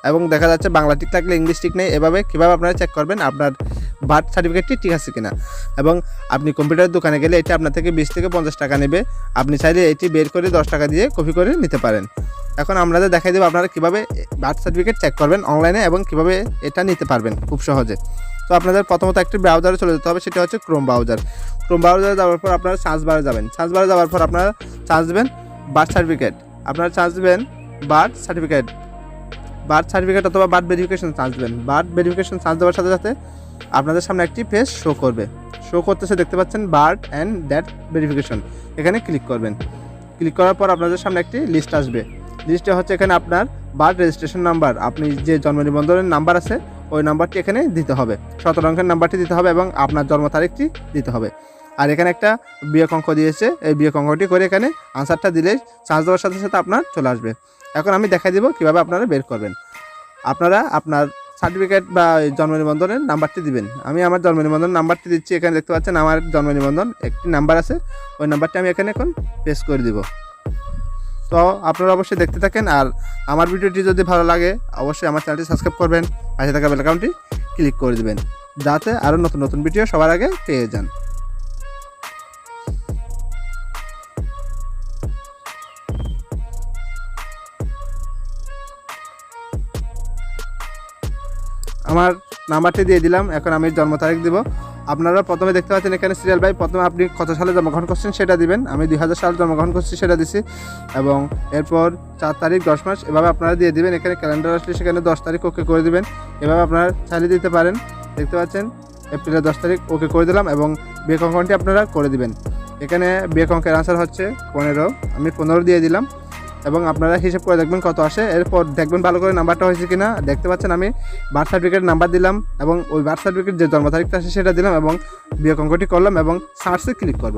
এবং দেখা যাচ্ছে বাংলা ঠিক থাকলে ইংলিশ ঠিক নেই। এভাবে কীভাবে আপনারা চেক করবেন আপনার বার্থ সার্টিফিকেটটি ঠিক আছে কিনা। এবং আপনি কম্পিউটারের দোকানে গেলে এটি আপনার থেকে 20 থেকে 50 টাকা নেবে। আপনি চাইলে এটি বের করে 10 টাকা দিয়ে কপি করে নিতে পারেন। এখন আপনাদের দেখাই দেবো আপনারা কীভাবে বার্থ সার্টিফিকেট চেক করবেন অনলাইনে এবং কীভাবে এটা নিতে পারবেন খুব সহজে। তো আপনাদের প্রথমত একটি ব্রাউজারে চলে যেতে হবে, সেটা হচ্ছে ক্রোম ব্রাউজার। ক্রোম ব্রাউজারে যাওয়ার পর আপনারা সার্চ বারে যাবেন। সার্চ বারে যাওয়ার পর আপনারা চার্জ দেবেন বার্থ সার্টিফিকেট। আপনারা চার্জ দেবেন বার্থ সার্টিফিকেট অথবা বার্থ ভেরিফিকেশন চার্জ দেবেন। বার্থ ভেরিফিকেশন চার্জ দেওয়ার সাথে সাথে আপনাদের সামনে একটি পেজ শো করতেছে, দেখতে পাচ্ছেন বার্থ অ্যান্ড ডেথ ভেরিফিকেশন। এখানে ক্লিক করবেন। ক্লিক করার পর আপনাদের সামনে একটি লিস্ট আসবে। লিস্টে হচ্ছে এখানে আপনার বার্থ রেজিস্ট্রেশন নাম্বার, আপনি যে জন্ম নিবন্ধনের নাম্বার আছে ওই নাম্বারটি এখানে দিতে হবে, 17 অঙ্কের নাম্বারটি দিতে হবে এবং আপনার জন্ম তারিখটি দিতে হবে। আর এখানে একটা বিয়োগ অঙ্ক দিয়েছে, এই বিয়োগ অঙ্কটি করে এখানে আনসারটা দিলেই চার্জ দেওয়ার সাথে সাথে আপনার চলে আসবে। এখন আমি দেখাই দিব কীভাবে আপনারা বের করবেন। আপনারা আপনার সার্টিফিকেট বা জন্ম নিবন্ধনের নাম্বারটি দিবেন। আমি আমার জন্ম নিবন্ধন নাম্বারটি দিচ্ছি। এখানে দেখতে পাচ্ছেন আমার জন্ম নিবন্ধন একটি নাম্বার আছে, ওই নাম্বারটি আমি এখানে এখন পেস্ট করে দিব। তো আপনারা অবশ্যই দেখতে থাকেন। আর আমার ভিডিওটি যদি ভালো লাগে অবশ্যই আমার চ্যানেলটি সাবস্ক্রাইব করবেন, পাশে থাকা বেল আইকনটি ক্লিক করে দিবেন যাতে আরও নতুন নতুন ভিডিও সবার আগে পেয়ে যান। আমার নাম্বারটি দিয়ে দিলাম, এখন আমি জন্ম তারিখ দিব। আপনারা প্রথমে দেখতে পাচ্ছেন এখানে সিরিয়াল বাই, প্রথমে আপনি কত সালে জন্মগ্রহণ করছেন সেটা দিবেন। আমি 2000 সাল জন্মগ্রহণ করছি সেটা দিছি, এবং এরপর 4 তারিখ 10 মাস এভাবে আপনারা দিয়ে দিবেন। এখানে ক্যালেন্ডার আসলে সেখানে 10 তারিখ ওকে করে দিবেন। এভাবে আপনারা চালিয়ে দিতে পারেন। দেখতে পাচ্ছেন এপ্রিলের 10 তারিখ ওকে করে দিলাম, এবং বিয়োগ অঙ্কটি আপনারা করে দিবেন। এখানে বিয়োগ অঙ্কের আনসার হচ্ছে 15, আমি 15 দিয়ে দিলাম, এবং আপনারা হিসাব করে দেখবেন কত আসে। এরপর দেখবেন ভালো করে নাম্বারটা হয়েছে কিনা। দেখতে পাচ্ছেন আমি বার্থ সার্টিফিকেট নাম্বার দিলাম, এবং ওই বার্থ সার্টিফিকেট যে জন্ম তারিখটা আছে সেটা দিলাম, এবং বিয়োগ অঙ্কটি করলাম, এবং সার্চে ক্লিক করব।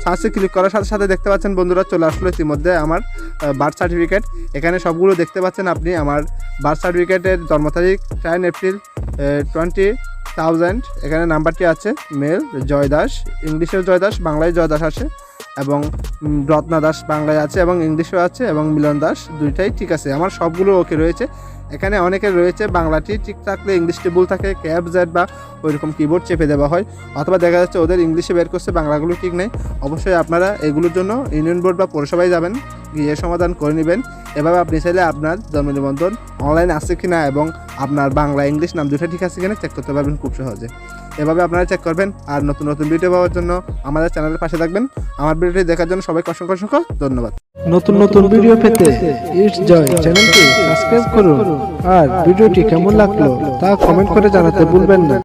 সার্চে ক্লিক করার সাথে সাথে দেখতে পাচ্ছেন বন্ধুরা চলে আসলো ইতিমধ্যে আমার বার্থ সার্টিফিকেট। এখানে সবগুলো দেখতে পাচ্ছেন আপনি। আমার বার্থ সার্টিফিকেটের জন্ম তারিখ 10 এপ্রিল 20,000, এখানে নাম্বারটি আছে। মেল জয় দাস, ইংলিশেও জয় দাস, বাংলায় জয় দাস আছে, এবং রত্না দাস বাংলায় আছে এবং ইংলিশেও আছে, এবং মিলন দাস, দুইটাই ঠিক আছে। আমার সবগুলো ওকে রয়েছে। এখানে অনেকের রয়েছে বাংলাটি ঠিক থাকলে ইংলিশটি ভুল থাকে, ক্যাপ জেড বা ওইরকম কিবোর্ড চেপে দেওয়া হয়, অথবা দেখা যাচ্ছে ওদের ইংলিশে বের করছে বাংলাগুলো ঠিক নেই। অবশ্যই আপনারা এগুলোর জন্য ইউনিয়ন বোর্ড বা পৌরসভায় যাবেন, গিয়ে সমাধান করে নেবেন। এভাবে আপনি চাইলে আপনার জন্ম নিবন্ধন অনলাইনে আছে কিনা এবং আপনার বাংলা ইংলিশ নাম দুটো ঠিক আছে কিনা চেক করতে পারবেন খুব সহজে। এভাবে আপনারা চেক করবেন। আর নতুন নতুন ভিডিও পাওয়ার জন্য আমাদের চ্যানেলের পাশে থাকবেন। আমার ভিডিওটি দেখার জন্য সবাইকে অসংখ্য অসংখ্য ধন্যবাদ। নতুন নতুন ভিডিও পেতে ইটস জয় চ্যানেলটি সাবস্ক্রাইব করুন, আর ভিডিওটি কেমন লাগলো তা কমেন্ট করে জানাতে ভুলবেন না।